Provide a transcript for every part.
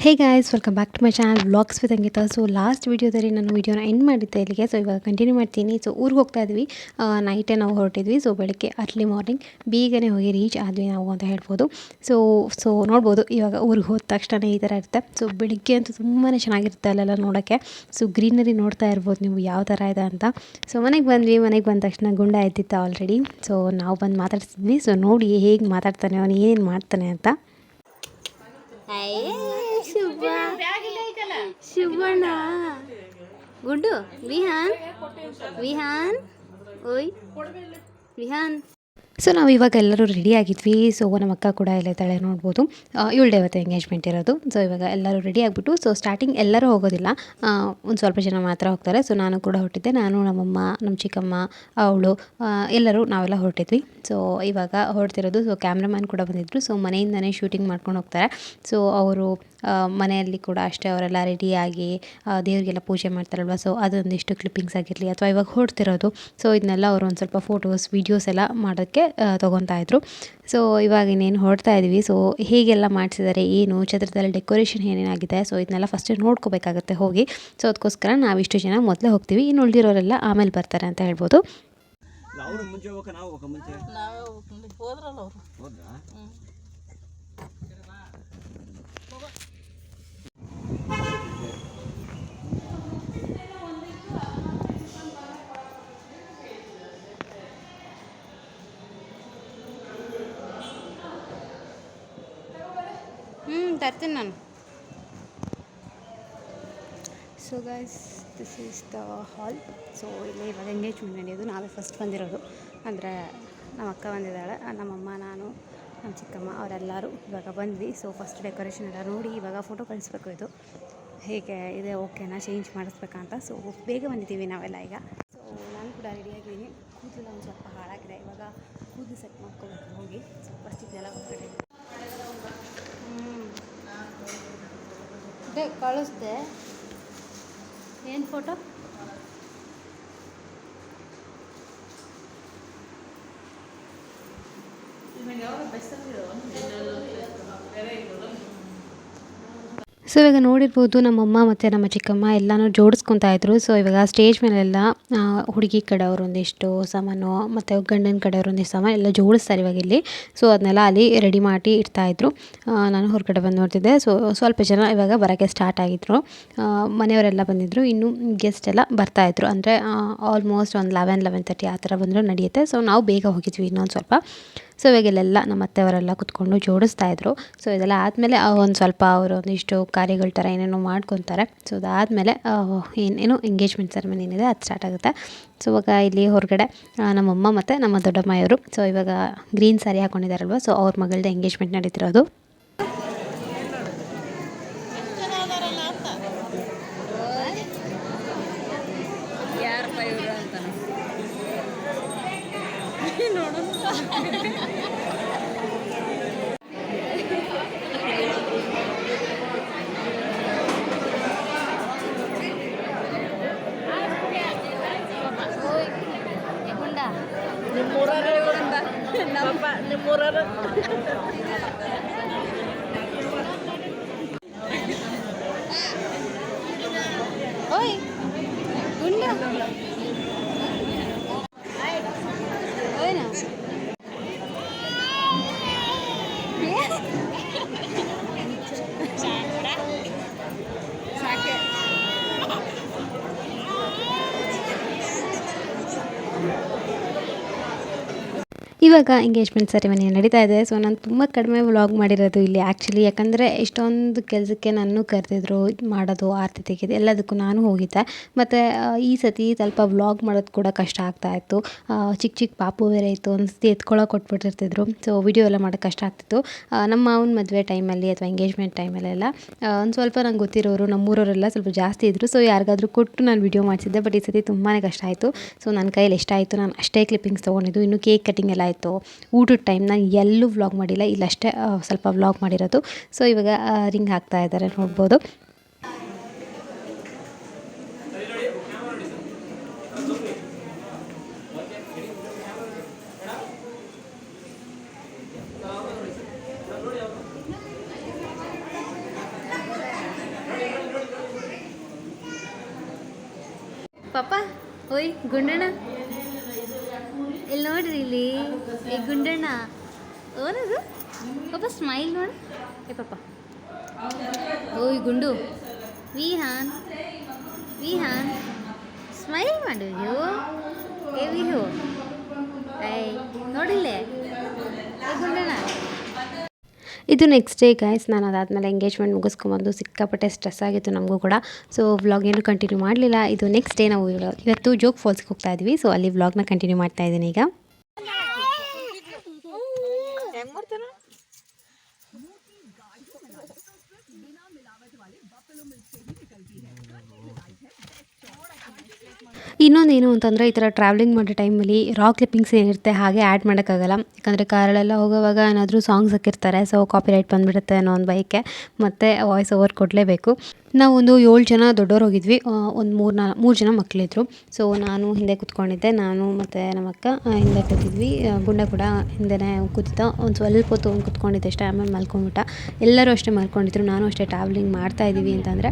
Hey guys, welcome back to my channel vlogs with Ankita. So last ವೀಡಿಯೋದಲ್ಲಿ ನಾನು ವೀಡಿಯೋನ end ಮಾಡಿದ್ದೆ ಇಲ್ಲಿಗೆ. ಸೊ ಇವಾಗ ಕಂಟಿನ್ಯೂ ಮಾಡ್ತೀನಿ. ಸೊ ಊರಿಗೆ ಹೋಗ್ತಾ ಇದ್ವಿ, ನೈಟೇ ನಾವು ಹೊರಟಿದ್ವಿ. ಸೊ ಬೆಳಗ್ಗೆ ಅರ್ಲಿ ಮಾರ್ನಿಂಗ್ ಬೇಗನೆ ಹೋಗಿ ರೀಚ್ ಆದ್ವಿ ನಾವು ಅಂತ ಹೇಳ್ಬೋದು. ಸೊ ನೋಡ್ಬೋದು ಇವಾಗ ಊರಿಗೆ ಹೋದ ತಕ್ಷಣ ಈ ಥರ ಇರುತ್ತೆ. ಸೊ ಬೆಳಿಗ್ಗೆ ಅಂತೂ ತುಂಬಾ ಚೆನ್ನಾಗಿರುತ್ತೆ ಅಲ್ಲೆಲ್ಲ ನೋಡೋಕ್ಕೆ. ಸೊ ಗ್ರೀನರಿ ನೋಡ್ತಾ ಇರ್ಬೋದು ನೀವು ಯಾವ ಥರ ಇದೆ ಅಂತ. ಸೊ ಮನೆಗೆ ಬಂದ್ವಿ. ಮನೆಗೆ ಬಂದ ತಕ್ಷಣ ಗುಂಡ ಎದ್ದಿತ್ತು ಆಲ್ರೆಡಿ. ಸೊ ನಾವು ಬಂದು ಮಾತಾಡ್ತಿದ್ವಿ. ಸೊ ನೋಡಿ ಹೇಗೆ ಮಾತಾಡ್ತಾನೆ, ಅವನು ಏನೇನು ಮಾಡ್ತಾನೆ ಅಂತ. ಶುಭಣ್ಣ ಗುಡ್ಡು ವಿಹಾನ್ ಓಯ್ ವಿಹಾನ್. ಸೊ ನಾವು ಇವಾಗ ಎಲ್ಲರೂ ರೆಡಿ ಆಗಿದ್ವಿ. ಸೊ ನಮ್ಮ ಅಕ್ಕ ಕೂಡ ಇದ್ದಾಳೆ ನೋಡ್ಬೋದು. ಇವಳದೇ ಇವತ್ತು ಎಂಗೇಜ್ಮೆಂಟ್ ಇರೋದು. ಸೊ ಇವಾಗ ಎಲ್ಲರೂ ರೆಡಿ ಆಗಿಬಿಟ್ಟು, ಸೊ ಸ್ಟಾರ್ಟಿಂಗ್ ಎಲ್ಲರೂ ಹೋಗೋದಿಲ್ಲ, ಒಂದು ಸ್ವಲ್ಪ ಜನ ಮಾತ್ರ ಹೋಗ್ತಾರೆ. ಸೊ ನಾನು ಕೂಡ ಹೊರಟಿದ್ದೆ. ನಾನು, ನಮ್ಮಮ್ಮ, ನಮ್ಮ ಚಿಕ್ಕಮ್ಮ, ಅವಳು, ನಾವೆಲ್ಲ ಹೊರಟಿದ್ವಿ. ಸೊ ಇವಾಗ ಹೊರಡ್ತಿರೋದು. ಸೊ ಕ್ಯಾಮ್ರಾಮ್ಯಾನ್ ಕೂಡ ಬಂದಿದ್ದರು. ಸೊ ಮನೆಯಿಂದನೇ ಶೂಟಿಂಗ್ ಮಾಡ್ಕೊಂಡು ಹೋಗ್ತಾರೆ. ಸೊ ಅವರು ಮನೆಯಲ್ಲಿ ಕೂಡ ಅಷ್ಟೇ ಅವರೆಲ್ಲ ರೆಡಿಯಾಗಿ ದೇವರಿಗೆಲ್ಲ ಪೂಜೆ ಮಾಡ್ತಾರಲ್ವ. ಸೊ ಅದೊಂದಿಷ್ಟು ಕ್ಲಿಪ್ಪಿಂಗ್ಸ್ ಆಗಿರಲಿ ಅಥವಾ ಇವಾಗ ಹೊರಡ್ತಿರೋದು. ಸೊ ಇದನ್ನೆಲ್ಲ ಅವರು ಒಂದು ಸ್ವಲ್ಪ ಫೋಟೋಸ್ ವೀಡಿಯೋಸ್ ಎಲ್ಲ ಮಾಡೋಕ್ಕೆ ತೊಗೊತಾ ಇದ್ರು. ಸೊ ಇವಾಗ ಇನ್ನೇನು ಹೊರಡ್ತಾ ಇದ್ವಿ. ಸೊ ಹೇಗೆಲ್ಲ ಮಾಡಿಸಿದ್ದಾರೆ, ಏನು ಛತ್ರದಲ್ಲಿ ಡೆಕೋರೇಷನ್ ಏನೇನಾಗಿದೆ, ಸೊ ಇದನ್ನೆಲ್ಲ ಫಸ್ಟ್ ನೋಡ್ಕೋಬೇಕಾಗುತ್ತೆ ಹೋಗಿ. ಸೊ ಅದಕ್ಕೋಸ್ಕರ ನಾವಿಷ್ಟು ಜನ ಮೊದಲೇ ಹೋಗ್ತೀವಿ, ಇನ್ನು ಉಳಿದಿರೋರೆಲ್ಲ ಆಮೇಲೆ ಬರ್ತಾರೆ ಅಂತ ಹೇಳ್ಬೋದು. ತರ್ತೀನಿ ನಾನು. So guys, this is the hall. So ಇಲ್ಲಿ ಇವಾಗ ಎಂಗೇಜ್ಮೆಂಟ್ ನಡೆಯೋದು. ನಾವೇ ಫಸ್ಟ್ ಬಂದಿರೋದು. ಅಂದರೆ ನಮ್ಮ ಅಕ್ಕ ಬಂದಿದ್ದಾಳೆ, ನಮ್ಮಮ್ಮ, ನಾನು, ನಮ್ಮ ಚಿಕ್ಕಮ್ಮ ಅವರೆಲ್ಲರೂ ಇವಾಗ ಬಂದ್ವಿ. ಸೊ ಫಸ್ಟ್ ಡೆಕೋರೇಷನ್ ಎಲ್ಲ ನೋಡಿ ಇವಾಗ ಫೋಟೋ ಕಳಿಸ್ಬೇಕು. ಇದು ಹೇಗೆ ಇದೆ, ಓಕೆನಾ, ಚೇಂಜ್ ಮಾಡಿಸ್ಬೇಕಂತ. ಸೊ ಬೇಗ ಬಂದಿದ್ದೀವಿ ನಾವೆಲ್ಲ ಈಗ. ಸೊ ನಾನು ಕೂಡ ರೆಡಿಯಾಗಿದ್ದೀನಿ. ಕೂದಲೆಲ್ಲ ಒಂದು ಸ್ವಲ್ಪ ಹಾಳಾಗಿದೆ. ಇವಾಗ ಕೂದಲು ಸೆಟ್ ಮಾಡ್ಕೋಬೇಕು ಹೋಗಿ. ಸೊ ಫಸ್ಟ್ ಇದೆಲ್ಲ ಹೊರಗಡೆ ಕಳಿಸ್ದೆ. ಏನು ಫೋಟೋ? ಸೊ ಇವಾಗ ನೋಡಿರ್ಬೋದು ನಮ್ಮಮ್ಮ ಮತ್ತು ನಮ್ಮ ಚಿಕ್ಕಮ್ಮ ಎಲ್ಲನೂ ಜೋಡಿಸ್ಕೊತಾ ಇದ್ರು. ಸೊ ಇವಾಗ ಸ್ಟೇಜ್ ಮೇಲೆಲ್ಲ ಹುಡುಗಿ ಕಡೆಯವರು ಒಂದಿಷ್ಟು ಸಾಮಾನು ಮತ್ತು ಗಂಡನ ಕಡೆಯವರು ಒಂದಿಷ್ಟು ಸಾಮಾನು ಎಲ್ಲ ಜೋಡಿಸ್ತಾರೆ ಇವಾಗ ಇಲ್ಲಿ. ಸೊ ಅದನ್ನೆಲ್ಲ ಅಲ್ಲಿ ರೆಡಿ ಮಾಡಿ ಇಡ್ತಾಯಿದ್ರು. ನಾನು ಹೊರಗಡೆ ಬಂದು ನೋಡ್ತಿದ್ದೆ. ಸೊ ಸ್ವಲ್ಪ ಜನ ಇವಾಗ ಬರೋಕ್ಕೆ ಸ್ಟಾರ್ಟ್ ಆಗಿದ್ರು. ಮನೆಯವರೆಲ್ಲ ಬಂದಿದ್ದರು. ಇನ್ನು ಗೆಸ್ಟ್ ಎಲ್ಲ ಬರ್ತಾಯಿದ್ರು. ಅಂದರೆ ಆಲ್ಮೋಸ್ಟ್ ಒಂದು 11-11:30 ಆ ಥರ ಬಂದರೂ ನಡೆಯುತ್ತೆ. ಸೊ ನಾವು ಬೇಗ ಹೋಗಿದ್ವಿ ಇನ್ನೊಂದು ಸ್ವಲ್ಪ. ಸೊ ಇವಾಗೆಲ್ಲ ನಮ್ಮ ಅತ್ತೆಯವರೆಲ್ಲ ಕುತ್ಕೊಂಡು ಜೋಡಿಸ್ತಾಯಿದ್ರು. ಸೊ ಇದೆಲ್ಲ ಆದಮೇಲೆ ಒಂದು ಸ್ವಲ್ಪ ಅವರು ಒಂದಿಷ್ಟು ಕಾರ್ಯಗಳ ಥರ ಏನೇನೋ ಮಾಡ್ಕೊತಾರೆ. ಸೊ ಅದಾದಮೇಲೆ ಏನೇನು ಎಂಗೇಜ್ಮೆಂಟ್ ಸೆರೆಮನಿ ಏನಿದೆ ಅದು ಸ್ಟಾರ್ಟ್ ಆಗುತ್ತೆ. ಸೊ ಇವಾಗ ಇಲ್ಲಿ ಹೊರಗಡೆ ನಮ್ಮಮ್ಮ ಮತ್ತು ನಮ್ಮ ದೊಡ್ಡಮ್ಮಯವರು ಸೊ ಇವಾಗ ಗ್ರೀನ್ ಸ್ಯಾರಿ ಹಾಕ್ಕೊಂಡಿದ್ದಾರಲ್ವ. ಸೊ ಅವ್ರ ಮಗಳದ್ದು ಎಂಗೇಜ್ಮೆಂಟ್ ನಡೀತಿರೋದು. ಓಯ್ ಗುಂಡ ಓಯ್ನಾ ಸಾಕೆ. ಇವಾಗ ಎಂಗೇಜ್ಮೆಂಟ್ ಸೆರೆಮನಿ ನಡೀತಾ ಇದೆ. ಸೊ ನಾನು ತುಂಬ ಕಡಿಮೆ ವ್ಲಾಗ್ ಮಾಡಿರೋದು ಇಲ್ಲಿ ಆ್ಯಕ್ಚುಲಿ. ಯಾಕಂದರೆ ಇಷ್ಟೊಂದು ಕೆಲಸಕ್ಕೆ ನನ್ನೂ ಕರೆದಿದ್ರು, ಮಾಡೋದು, ಆರತಿ ತೆಗೆದು ಎಲ್ಲದಕ್ಕೂ ನಾನು ಹೋಗಿದ್ದೆ. ಮತ್ತು ಈ ಸತಿ ಸ್ವಲ್ಪ ವ್ಲಾಗ್ ಮಾಡೋದು ಕೂಡ ಕಷ್ಟ ಆಗ್ತಾಯಿತ್ತು. ಚಿಕ್ಕ ಪಾಪು ಬೇರೆ ಇತ್ತು, ಒಂದು ಸತಿ ಎತ್ಕೊಳ್ಳೋಕೆ ಕೊಟ್ಬಿಟ್ಟಿರ್ತಿದ್ರು. ಸೊ ವಿಡಿಯೋ ಎಲ್ಲ ಮಾಡೋಕ್ಕೆ ಕಷ್ಟ ಆಗ್ತಿತ್ತು. ನಮ್ಮ ಮಾವನ ಮದುವೆ ಟೈಮಲ್ಲಿ ಅಥವಾ ಎಂಗೇಜ್ಮೆಂಟ್ ಟೈಮಲ್ಲೆಲ್ಲ ಒಂದು ಸ್ವಲ್ಪ ನಂಗೆ ಗೊತ್ತಿರೋರು ನಮ್ಮೂರವರೆಲ್ಲ ಸ್ವಲ್ಪ ಜಾಸ್ತಿ ಇದ್ದರು. ಸೊ ಯಾರಿಗಾದ್ರೂ ಕೊಟ್ಟು ನಾನು ವಿಡಿಯೋ ಮಾಡಿಸಿದ್ದೆ. ಬಟ್ ಈ ಸತಿ ತುಂಬಾ ಕಷ್ಟ ಆಯಿತು. ಸೊ ನನ್ನ ಕೈಯಲ್ಲಿ ಎಷ್ಟಾಯಿತು ನಾನು ಅಷ್ಟೇ ಕ್ಲಿಪ್ಪಿಂಗ್ಸ್ ತೊಗೊಂಡಿದ್ದು. ಇನ್ನು ಕೇಕ್ ಕಟ್ಟಿಂಗ್ ಎಲ್ಲ ಆಯಿತು. ಊಟದ ಟೈಮ್ ನಾನು ಎಲ್ಲೂ ವ್ಲಾಗ್ ಮಾಡಿಲ್ಲ, ಇಲ್ಲಷ್ಟೇ ಸ್ವಲ್ಪ ವ್ಲಾಗ್ ಮಾಡಿರೋದು. ಸೊ ಇವಾಗ ರಿಂಗ್ ಹಾಕ್ತಾ ಇದ್ದಾರೆ ನೋಡ್ಬೋದು. ಪಾಪ ಓಯ್ ಗುಂಡಣ್ಣ ಇಲ್ಲಿ ನೋಡ್ರಿ ಇಲ್ಲಿ ಏ ಗುಂಡಣ್ಣ ಓನದು ಪಾಪ ಸ್ಮೈಲ್ ನೋಡು ಏ ಪಾಪ ಓಯ್ ಗುಂಡು ವಿಹಾನ್ ವಿಹಾನ್ ಸ್ಮೈಲ್ ಮಾಡು ಏ ವಿಹು ಏಯ್ ನೋಡಿಲ್ಲೇ ಏ ಗುಂಡಣ್ಣ. ಇದು ನೆಕ್ಸ್ಟ್ ಡೇ ಗೈಸ್. ನಾನು ಅದಾದಮೇಲೆ ಎಂಗೇಜ್ಮೆಂಟ್ ಮುಗಿಸ್ಕೊಂಬಂದು ಸಿಕ್ಕಾಪಟ್ಟೆ ಸ್ಟ್ರೆಸ್ ಆಗಿತ್ತು ನಮಗೂ ಕೂಡ. ಸೊ ವ್ಲಾಗ್ ಏನು ಕಂಟಿನ್ಯೂ ಮಾಡಲಿಲ್ಲ. ಇದು ನೆಕ್ಸ್ಟ್ ಡೇ ನಾವು ಇವತ್ತು ಜೋಗ್ ಫಾಲ್ಸ್ಗೆ ಹೋಗ್ತಾ ಇದ್ವಿ. ಸೊ ಅಲ್ಲಿ ವ್ಲಾಗ್ನ ಕಂಟಿನ್ಯೂ ಮಾಡ್ತಾ ಇದ್ದೀನಿ ಈಗ. ಇನ್ನೊಂದೇನು ಅಂತಂದರೆ ಈ ಥರ ಟ್ರಾವೆಲಿಂಗ್ ಮಾಡೋ ಟೈಮಲ್ಲಿ ರಾಕ್ ಕ್ಲಿಪ್ಪಿಂಗ್ಸ್ ಏನಿರುತ್ತೆ ಹಾಗೆ ಆ್ಯಡ್ ಮಾಡೋಕ್ಕಾಗಲ್ಲ. ಯಾಕಂದರೆ ಕಾರಲ್ಲೆಲ್ಲ ಹೋಗೋವಾಗ ಏನಾದರೂ ಸಾಂಗ್ಸ್ ಹಾಕಿರ್ತಾರೆ, ಸೊ ಕಾಪಿರೈಟ್ ಬಂದುಬಿಡುತ್ತೆ ಅನ್ನೋ ಒಂದು ಬೈಕೆ ಮತ್ತು ವಾಯ್ಸ್ ಓವರ್ ಕೊಡಲೇಬೇಕು. ನಾವು ಒಂದು 7 ಜನ ದೊಡ್ಡವ್ರು ಹೋಗಿದ್ವಿ. ಒಂದು 3 ಜನ ಮಕ್ಕಳಿದ್ರು. ಸೊ ನಾನು ಹಿಂದೆ ಕೂತ್ಕೊಂಡಿದ್ದೆ, ನಾನು ಮತ್ತು ನಮ್ಮ ಅಕ್ಕ ಹಿಂದೆ ಕೂತಿದ್ವಿ. ಗುಂಡ ಕೂಡ ಹಿಂದೆನೇ ಕೂತಿದ್ದ. ಒಂದು ಸ್ವಲ್ಪ ಹೊತ್ತು ಒಂದು ಕೂತ್ಕೊಂಡಿದ್ದೆ ಅಷ್ಟೇ, ಆಮೇಲೆ ಮಲ್ಕೊಂಡ್ಬಿಟ್ಟ. ಎಲ್ಲರೂ ಅಷ್ಟೇ ಮಲ್ಕೊಂಡಿದ್ರು. ನಾನು ಅಷ್ಟೇ ಟ್ರಾವೆಲಿಂಗ್ ಮಾಡ್ತಾಯಿದ್ದೀವಿ ಅಂತಂದರೆ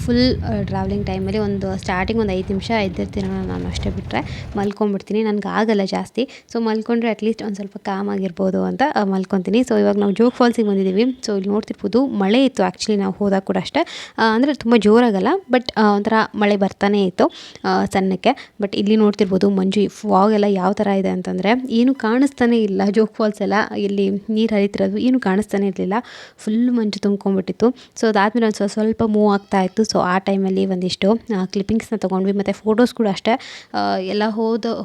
ಫುಲ್ ಟ್ರಾವೆಲಿಂಗ್ ಟೈಮಲ್ಲಿ ಒಂದು ಸ್ಟಾರ್ಟಿಂಗ್ ಒಂದು 5 ನಿಮಿಷ ಎದ್ದಿರ್ತೀನಿ ನಾನು ಅಷ್ಟೇ, ಬಿಟ್ಟರೆ ಮಲ್ಕೊಂಡ್ಬಿಡ್ತೀನಿ. ನನಗೆ ಆಗಲ್ಲ ಜಾಸ್ತಿ. ಸೊ ಮಲ್ಕೊಂಡ್ರೆ ಅಟ್ಲೀಸ್ಟ್ ಒಂದು ಸ್ವಲ್ಪ ಕಾಮ್ ಆಗಿರ್ಬೋದು ಅಂತ ಮಲ್ಕೊತೀನಿ. ಸೊ ಇವಾಗ ನಾವು ಜೋಗ್ ಫಾಲ್ಸಿಗೆ ಬಂದಿದ್ದೀವಿ. ಸೊ ಇಲ್ಲಿ ನೋಡ್ತಿರ್ಬೋದು ಮಳೆ ಇತ್ತು ಆ್ಯಕ್ಚುಲಿ ನಾವು ಹೋದಾಗ ಕೂಡ ಅಷ್ಟೇ. ಅಂದರೆ ತುಂಬ ಜೋರಾಗಲ್ಲ, ಬಟ್ ಒಂಥರ ಮಳೆ ಬರ್ತಾನೇ ಇತ್ತು ಸಣ್ಣಕ್ಕೆ. ಬಟ್ ಇಲ್ಲಿ ನೋಡ್ತಿರ್ಬೋದು ಮಂಜು ಫಾಗ್ ಎಲ್ಲ ಯಾವ ಥರ ಇದೆ ಅಂತಂದರೆ ಏನು ಕಾಣಿಸ್ತಾನೆ ಇಲ್ಲ. ಜೋಗ್ ಫಾಲ್ಸ್ ಎಲ್ಲ ಇಲ್ಲಿ ನೀರು ಹರಿತಿರೋದು ಏನು ಕಾಣಿಸ್ತಾನೆ ಇರಲಿಲ್ಲ. ಫುಲ್ ಮಂಜು ತುಂಬ್ಕೊಂಡ್ಬಿಟ್ಟಿತ್ತು. ಸೊ ಅದಾದಮೇಲೆ ಒಂದು ಸ್ವಲ್ಪ ಮೂವ್ ಆಗ್ತಾಯಿತ್ತು. ಸೊ ಆ ಟೈಮಲ್ಲಿ ಒಂದಿಷ್ಟು ಕ್ಲಿಪ್ಪಿಂಗ್ಸ್ನ ತೊಗೊಂಡ್ವಿ. ಮತ್ತು ಫೋಟೋಸ್ ಕೂಡ ಅಷ್ಟೇ. ಎಲ್ಲ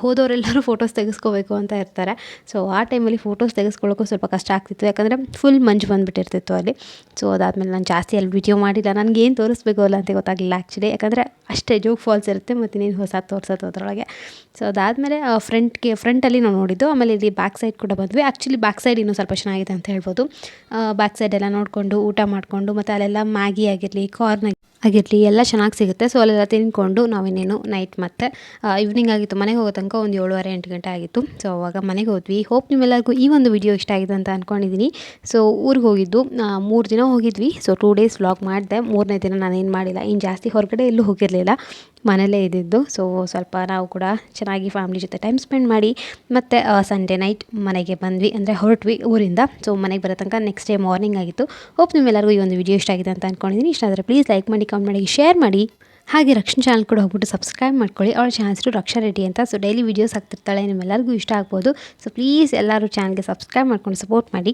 ಹೋದವರೆಲ್ಲರೂ ಫೋಟೋಸ್ ತೆಗೆಸ್ಕೋಬೇಕು ಅಂತ ಇರ್ತಾರೆ. ಸೊ ಆ ಟೈಮಲ್ಲಿ ಫೋಟೋಸ್ ತೆಗೆಸ್ಕೊಳ್ಳೋಕ್ಕೂ ಸ್ವಲ್ಪ ಕಷ್ಟ ಆಗ್ತಿತ್ತು, ಯಾಕಂದರೆ ಫುಲ್ ಮಂಜು ಬಂದುಬಿಟ್ಟಿರ್ತಿತ್ತು ಅಲ್ಲಿ. ಸೊ ಅದಾದಮೇಲೆ ನಾನು ಜಾಸ್ತಿ ಅಲ್ಲಿ ವಿಡಿಯೋ ಮಾಡಿಲ್ಲ. ನನಗೇನು ತೋರಿಸ್ಬೇಕು ಅಲ್ಲ ಅಂತ ಗೊತ್ತಾಗಲಿಲ್ಲ ಆ್ಯಕ್ಚುಲಿ, ಯಾಕಂದರೆ ಅಷ್ಟೇ ಜೋಗ್ ಫಾಲ್ಸ್ ಇರುತ್ತೆ ಮತ್ತು ನೀನು ಹೊಸ ತೋರಿಸೋದು ಅದರೊಳಗೆ. ಸೊ ಅದಾದಮೇಲೆ ಫ್ರಂಟಲ್ಲಿ ನಾವು ನೋಡಿದ್ದು. ಆಮೇಲೆ ಇಲ್ಲಿ ಬ್ಯಾಕ್ ಸೈಡ್ ಕೂಡ ಬಂದ್ವಿ. ಆ್ಯಕ್ಚುಲಿ ಬ್ಯಾಕ್ ಸೈಡ್ ಇನ್ನೂ ಸ್ವಲ್ಪ ಚೆನ್ನಾಗಿದೆ ಅಂತ ಹೇಳ್ಬೋದು. ಬ್ಯಾಕ್ ಸೈಡ್ ಎಲ್ಲ ನೋಡಿಕೊಂಡು ಊಟ ಮಾಡಿಕೊಂಡು, ಮತ್ತು ಅಲ್ಲೆಲ್ಲ ಮ್ಯಾಗಿ ಆಗಿರಲಿ, ಕಾರ್ನ್ ಆಗಿರಲಿ ಎಲ್ಲ ಚೆನ್ನಾಗಿ ಸಿಗುತ್ತೆ. ಸೊ ಅಲ್ಲೆಲ್ಲ ತಿಂದ್ಕೊಂಡು ನಾವಿನ್ನೇನು ನೈಟ್ ಮತ್ತು ಈವ್ನಿಂಗ್ ಆಗಿತ್ತು. ಮನೆಗೆ ಹೋಗೋ ತನಕ ಒಂದು 7:30-8 ಗಂಟೆ ಆಗಿತ್ತು. ಸೊ ಅವಾಗ ಮನೆಗೆ ಹೋದ್ವಿ. ಹೋಪ್ ನಿಮ್ಮೆಲ್ಲರಿಗೂ ಈ ಒಂದು ವಿಡಿಯೋ ಇಷ್ಟ ಆಗಿದೆ ಅಂತ ಅಂದ್ಕೊಂಡಿದ್ದೀನಿ. ಸೊ ಊರಿಗೆ ಹೋಗಿದ್ದು 3 ದಿನ ಹೋಗಿದ್ವಿ. ಸೊ 2 ಡೇಸ್ ವ್ಲಾಗ್ ಮಾಡಿದೆ. 3ನೇ ದಿನ ನಾನೇನು ಮಾಡಿಲ್ಲ, ಇನ್ನು ಜಾಸ್ತಿ ಹೊರಗಡೆ ಎಲ್ಲೂ ಹೋಗಿರಲಿಲ್ಲ, ಮನೇಲೇ ಇದ್ದಿದ್ದು. ಸೊ ಸ್ವಲ್ಪ ನಾವು ಕೂಡ ಚೆನ್ನಾಗಿ ಫ್ಯಾಮಿಲಿ ಜೊತೆ ಟೈಮ್ ಸ್ಪೆಂಡ್ ಮಾಡಿ ಮತ್ತು ಸಂಡೇ ನೈಟ್ ಮನೆಗೆ ಬಂದ್ವಿ, ಅಂದರೆ ಹೊರಟ್ವಿ ಊರಿಂದ. ಸೊ ಮನೆಗೆ ಬರೋ ತನಕ ನೆಕ್ಸ್ಟ್ ಡೇ ಮಾರ್ನಿಂಗ್ ಆಗಿತ್ತು. ಹೋಪ್ ನಿಮ್ಮೆಲ್ಲರಿಗೂ ಈ ಒಂದು ವಿಡಿಯೋ ಇಷ್ಟ ಆಗಿದೆ ಅಂತ ಅಂದ್ಕೊಂಡಿದ್ದೀನಿ. ಇಷ್ಟ ಆದರೆ ಪ್ಲೀಸ್ ಲೈಕ್ ಮಾಡಿ, ಕಮೆಂಟ್ ಮಾಡಿ, ಶೇರ್ ಮಾಡಿ. ಹಾಗೆ ರಕ್ಷಣಾ ಚಾನಲ್ ಕೂಡ ಹೋಗ್ಬಿಟ್ಟು ಸಬ್ಸ್ಕ್ರೈಬ್ ಮಾಡ್ಕೊಳ್ಳಿ. ಅವಳ ಚಾನಲ್ ಹೆಸರು ರಕ್ಷಾ ರೆಡ್ಡಿ ಅಂತ. ಸೊ ಡೈಲಿ ವೀಡಿಯೋಸ್ ಹಾಕ್ತಿರ್ತಾಳೆ, ನಿಮ್ಮೆಲ್ಲರಿಗೂ ಇಷ್ಟ ಆಗ್ಬೋದು. ಸೊ ಪ್ಲೀಸ್ ಎಲ್ಲರೂ ಚಾನಲ್ಗೆ ಸಬ್ಸ್ಕ್ರೈಬ್ ಮಾಡ್ಕೊಂಡು ಸಪೋರ್ಟ್ ಮಾಡಿ.